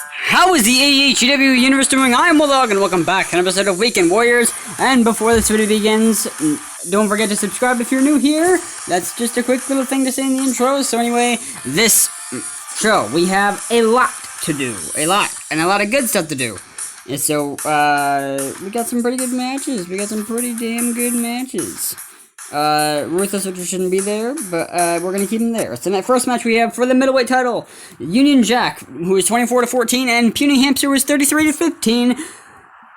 How is the AEW Universe doing? I am Bulldog, and welcome back to an episode of Weekend Warriors. And before this video begins, don't forget to subscribe if you're new here. That's just a quick little thing to say in the intro. So anyway, this show, we have a lot to do. And a lot of good stuff to do. And so, we got some pretty good matches. We got some pretty damn good matches. Ruthless Richard shouldn't be there, but we're gonna keep him there. So that first match we have for the middleweight title, Union Jack, who is 24-14, and Puny Hamster was 33-15.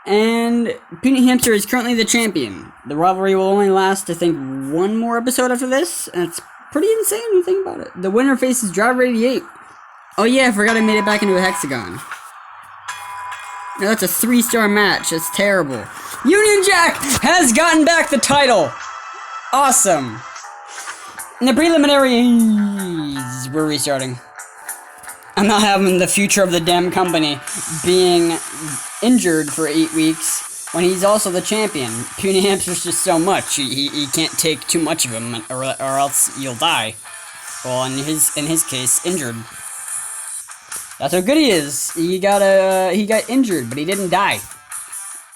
And Puny Hamster is currently the champion. The rivalry will only last, I think, one more episode after this, and it's pretty insane when you think about it. The winner faces Driver 88. Oh yeah, I forgot I made it back into a hexagon. Now that's a 3-star match. That's terrible. Union Jack has gotten back the title. Awesome. In the preliminaries, we're restarting. I'm not having the future of the damn company being injured for 8 weeks when he's also the champion. Puny Hamster's just so much. He can't take too much of him, or else you'll die. Well, in his case, injured. That's how good he is. He got injured, but he didn't die.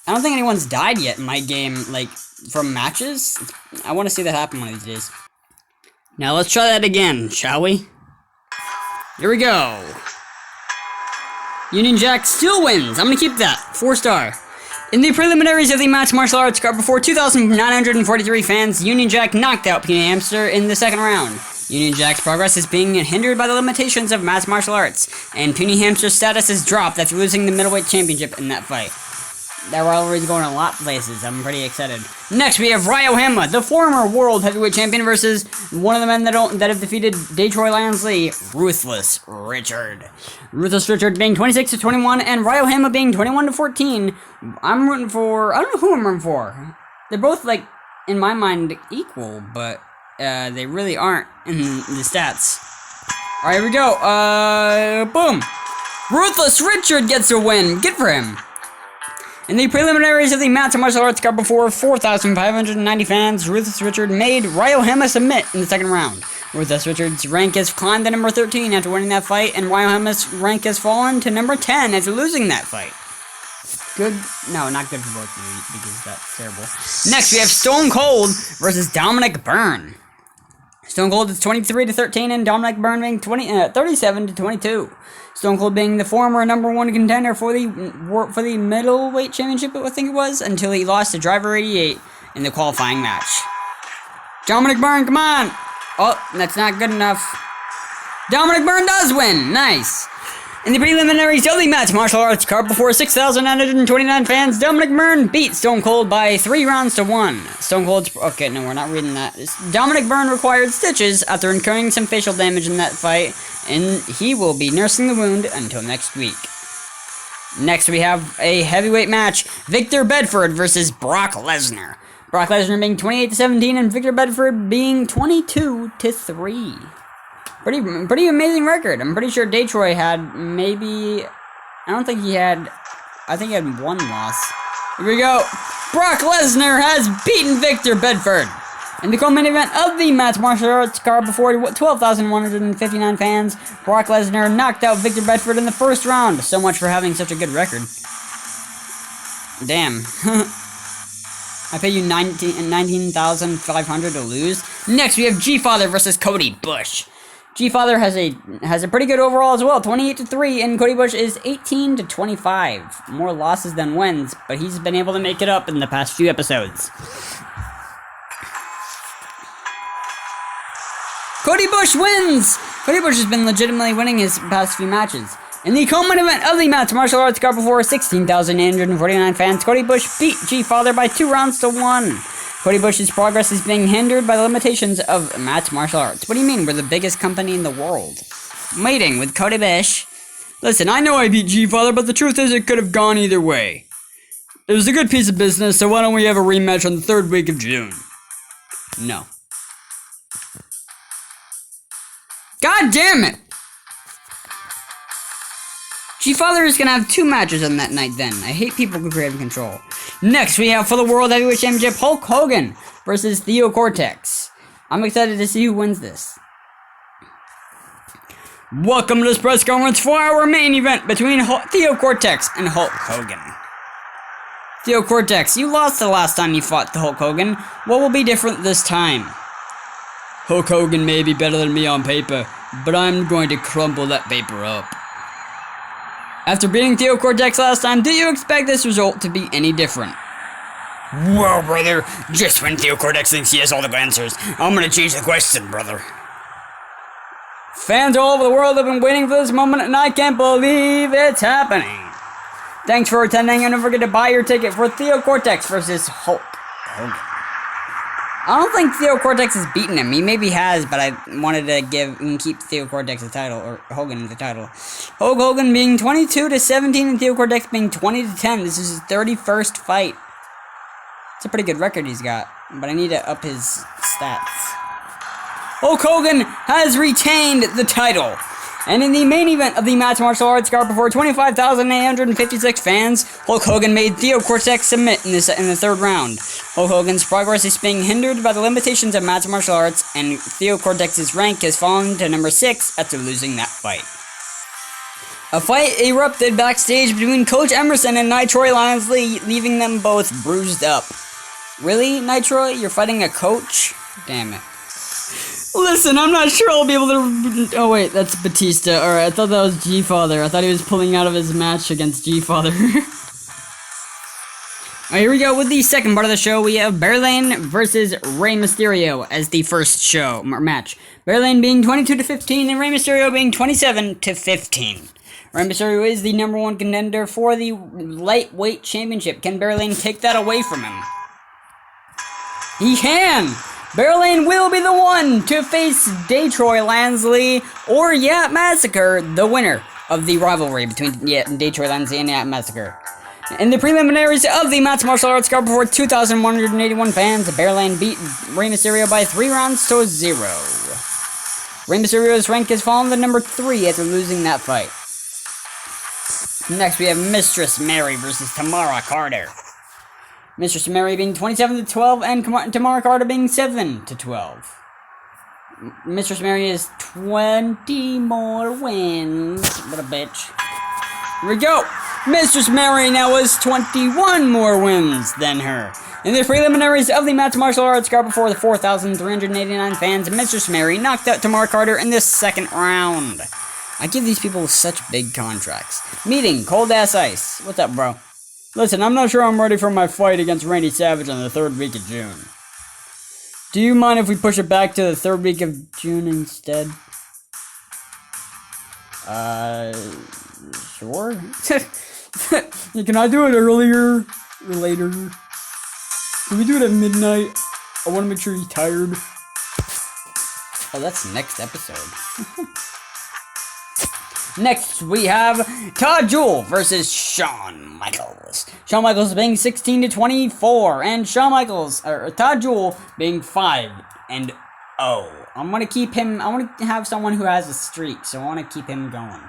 I don't think anyone's died yet in my game, like, from matches. I want to see that happen one of these days. Now let's try that again, shall we? Here we go. Union Jack still wins. I'm gonna keep that. 4-star. In the preliminaries of the Match Martial Arts card before 2,943 fans, Union Jack knocked out Puny Hamster in the second round. Union Jack's progress is being hindered by the limitations of Match Martial Arts, and Puny Hamster's status is dropped after losing the middleweight championship in that fight. That rivalry's going a lot of places. I'm pretty excited. Next, we have Ryohama, the former world heavyweight champion, versus one of the men that have defeated Detroit Lions Lee, Ruthless Richard. Ruthless Richard being 26-21, and Ryohama being 21-14. I'm rooting for... I don't know who I'm rooting for. They're both, like, in my mind, equal, but they really aren't in the stats. Alright, here we go. Boom. Ruthless Richard gets a win. Good for him. In the preliminaries of the Match Martial Arts card before 4,590 fans, Ruthless Richard made Ryohama submit in the second round. Ruthless Richard's rank has climbed to number 13 after winning that fight, and Ryohama's rank has fallen to number 10 after losing that fight. Good? No, not good for both of you, because that's terrible. Next, we have Stone Cold versus Dominic Byrne. Stone Cold is 23-13, and Dominic Byrne being 37-22. Stone Cold being the former number 1 contender for the middleweight championship, I think it was, until he lost to Driver 88 in the qualifying match. Dominic Byrne, come on! Oh, that's not good enough. Dominic Byrne does win! Nice! In the preliminaries of the Match Martial Arts card before 6,929 fans, Dominic Byrne beat Stone Cold by 3 rounds to 1. Stone Cold's... Okay, no, we're not reading that. Dominic Byrne required stitches after incurring some facial damage in that fight, and he will be nursing the wound until next week. Next, we have a heavyweight match, Victor Bedford versus Brock Lesnar. Brock Lesnar being 28-17, and Victor Bedford being 22-3. Pretty amazing record. I'm pretty sure Detroit had maybe... I think he had 1 loss. Here we go. Brock Lesnar has beaten Victor Bedford. In the co-main event of the Match Martial Arts card before 12,159 fans, Brock Lesnar knocked out Victor Bedford in the first round. So much for having such a good record. Damn. I pay you $19,500 to lose. Next, we have G-Father versus Cody Bush. G-Father has a pretty good overall as well, 28-3, and Cody Bush is 18-25. More losses than wins, but he's been able to make it up in the past few episodes. Cody Bush wins! Cody Bush has been legitimately winning his past few matches. In the co-main event of the Match Martial Arts card before 16,849 fans, Cody Bush beat G-Father by 2 rounds to 1. Cody Bush's progress is being hindered by the limitations of Match Martial Arts. What do you mean? We're the biggest company in the world. Meeting with Cody Bush. Listen, I know I beat G-Father, but the truth is it could have gone either way. It was a good piece of business, so why don't we have a rematch on the 3rd week of June? No. God damn it! G-Father is gonna have 2 matches on that night then. I hate people who create control. Next, we have for the World Heavyweight Championship, Hulk Hogan versus Theo Cortex. I'm excited to see who wins this. Welcome to this press conference for our main event between Theo Cortex and Hulk Hogan. Theo Cortex, you lost the last time you fought the Hulk Hogan. What will be different this time? Hulk Hogan may be better than me on paper, but I'm going to crumble that paper up. After beating Theo Cortex last time, do you expect this result to be any different? Well, brother, just when Theo Cortex thinks he has all the answers, I'm gonna change the question, brother. Fans all over the world have been waiting for this moment, and I can't believe it's happening. Thanks for attending, and don't forget to buy your ticket for Theo Cortex versus Hulk Hogan. I don't think Theo Cortex has beaten him. He maybe has, but I wanted to keep Theo Cortex the title, or Hogan the title. Hulk Hogan being 22-17 and Theo Cortex being 20-10. This is his 31st fight. It's a pretty good record he's got, but I need to up his stats. Hulk Hogan has retained the title. And in the main event of the Match Martial Arts card before 25,856 fans, Hulk Hogan made Theo Cortex submit in the third round. Hulk Hogan's progress is being hindered by the limitations of Match Martial Arts, and Theo Cortex's rank has fallen to number 6 after losing that fight. A fight erupted backstage between Coach Emerson and Nitroy Lionsly, leaving them both bruised up. Really, Nitroy? You're fighting a coach? Damn it. Listen, I'm not sure I'll be able to... Oh, wait, that's Batista. Alright, I thought that was G-Father. I thought he was pulling out of his match against G-Father. Alright, here we go with the second part of the show. We have Berlane versus Rey Mysterio as the first match. Berlane being 22-15 and Rey Mysterio being 27-15. Rey Mysterio is the number 1 contender for the lightweight championship. Can Berlane take that away from him? He can! Berlane will be the one to face Detroit Lansley or Yap Massacre, the winner of the rivalry between Detroit Lansley and Yap Massacre. In the preliminaries of the Match Martial Arts card before 2,181 fans, Berlane beat Rey Mysterio by 3 rounds to 0. Rey Mysterio's rank has fallen to number 3 after losing that fight. Next we have Mistress Mary versus Tamara Carter. Mistress Mary being 27-12 and Tamara Carter being 7-12. Mistress Mary is 20 more wins. What a bitch. Here we go. Mistress Mary now has 21 more wins than her. In the preliminaries of the Match Martial Arts card before the 4,389 fans, Mistress Mary knocked out Tamara Carter in the second round. I give these people such big contracts. Meeting Cold Ass Ice. What's up, bro? Listen, I'm not sure I'm ready for my fight against Randy Savage on the 3rd week of June. Do you mind if we push it back to the 3rd week of June instead? Sure. Can I do it earlier or later? Can we do it at midnight? I want to make sure he's tired. Oh, that's next episode. Next, we have Todd Jewell versus Shawn Michaels. Shawn Michaels being 16-24, and Todd Jewell being 5-0. I'm gonna keep him. I want to have someone who has a streak, so I want to keep him going.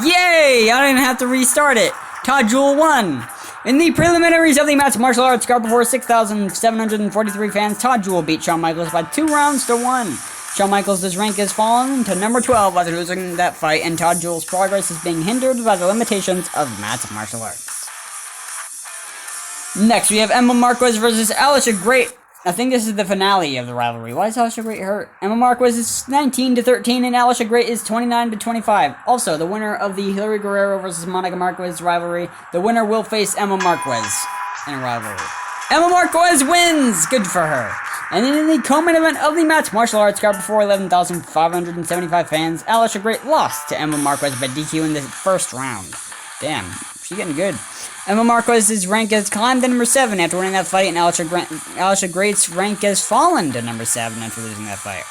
Yay! I didn't have to restart it. Todd Jewell won. In the preliminaries of the Match Martial Arts card before 6,743 fans, Todd Jewell beat Shawn Michaels by 2 rounds to 1. Shawn Michaels' rank has fallen to number 12 after losing that fight, and Todd Jewell's progress is being hindered by the limitations of Match Martial Arts. Next, we have Emma Marquez versus Alicia Great. I think this is the finale of the rivalry. Why is Alicia Great hurt? Emma Marquez is 19-13, and Alicia Great is 29-25. Also, the winner of the Hillary Guerrero versus Monica Marquez rivalry, the winner will face Emma Marquez in a rivalry. Emma Marquez wins! Good for her. And then in the co-main event of the Match Martial Arts card before 11,575 fans, Alicia Great lost to Emma Marquez by DQ in the first round. Damn, she's getting good. Emma Marquez's rank has climbed to number 7 after winning that fight, and Alicia Great's rank has fallen to number 7 after losing that fight.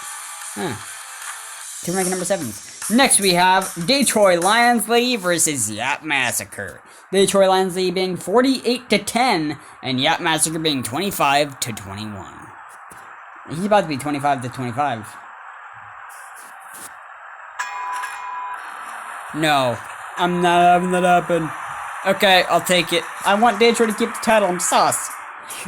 Two rank number 7s. Next we have Detroit Lionsly versus Yap Massacre. Detroit Lionsly being 48-10, and Yap Massacre being 25-21. He's about to be 25-25. No, I'm not having that happen. Okay, I'll take it. I want Detroit to keep the title. I'm sauce.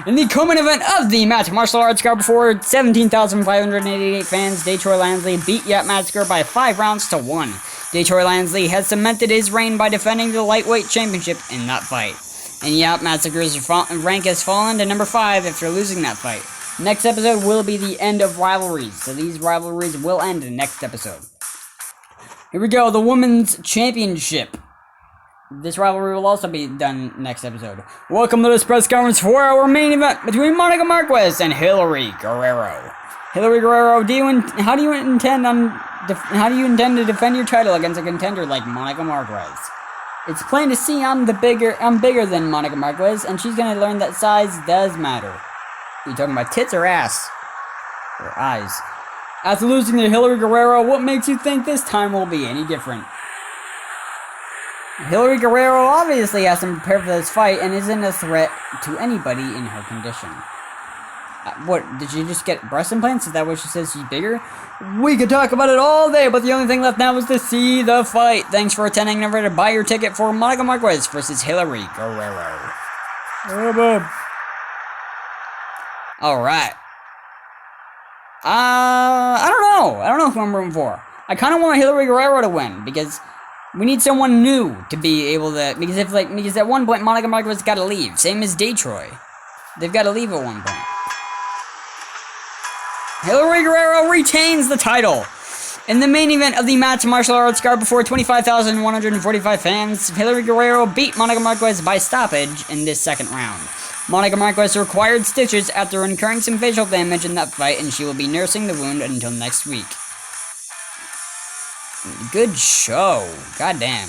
In the co-main event of the match, martial arts card before 17,588 fans, Detroit Lansley beat Yap Massacre by 5 rounds to 1. Detroit Lansley has cemented his reign by defending the lightweight championship in that fight. And Yap Massacre's rank has fallen to number 5 after losing that fight. Next episode will be the end of rivalries, so these rivalries will end in the next episode. Here we go, the Women's Championship. This rivalry will also be done next episode. Welcome to this press conference for our main event between Monica Marquez and Hillary Guerrero. Hillary Guerrero, how do you intend to defend your title against a contender like Monica Marquez? It's plain to see I'm bigger than Monica Marquez, and she's gonna learn that size does matter. Are you talking about tits or ass? Or eyes? After losing to Hillary Guerrero, what makes you think this time will be any different? Hillary Guerrero obviously hasn't prepared for this fight and isn't a threat to anybody in her condition. What, did she just get breast implants? Is that what she says she's bigger? We could talk about it all day, but the only thing left now is to see the fight. Thanks for attending. Don't forget to buy your ticket for Monica Marquez versus Hillary Guerrero. Alright. I don't know. I don't know who I'm rooting for. I kind of want Hillary Guerrero to win, because we need someone new to be able to, because at one point Monica Marquez got to leave, same as Detroit. They've got to leave at one point. Hillary Guerrero retains the title. In the main event of the match, martial arts card before 25,145 fans, Hillary Guerrero beat Monica Marquez by stoppage in this second round. Monica Marquez required stitches after incurring some facial damage in that fight, and she will be nursing the wound until next week. Good show. Goddamn.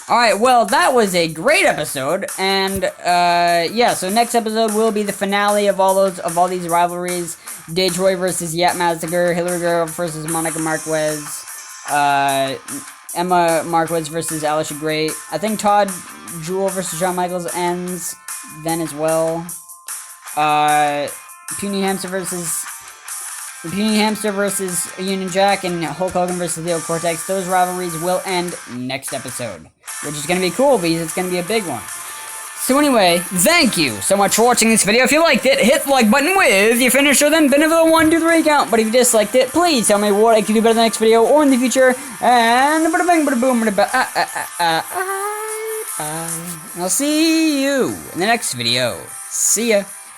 Alright, well, that was a great episode, and, yeah, so next episode will be the finale of all these rivalries. Detroit versus Yap Massacre, Hillary Guerrero versus Monica Marquez, Emma Marquez versus Alicia Gray. I think Todd Jewell versus Shawn Michaels ends then as well. Puny Hamster versus Union Jack, and Hulk Hogan versus Leo Cortex. Those rivalries will end next episode, which is going to be cool because it's going to be a big one. So anyway, thank you so much for watching this video. If you liked it, hit the like button with your finisher, then benefit the 1, 2, 3 count. But if you disliked it, please tell me what I can do better in the next video or in the future. And bada bang, bada boom, bada I'll see you in the next video. See ya.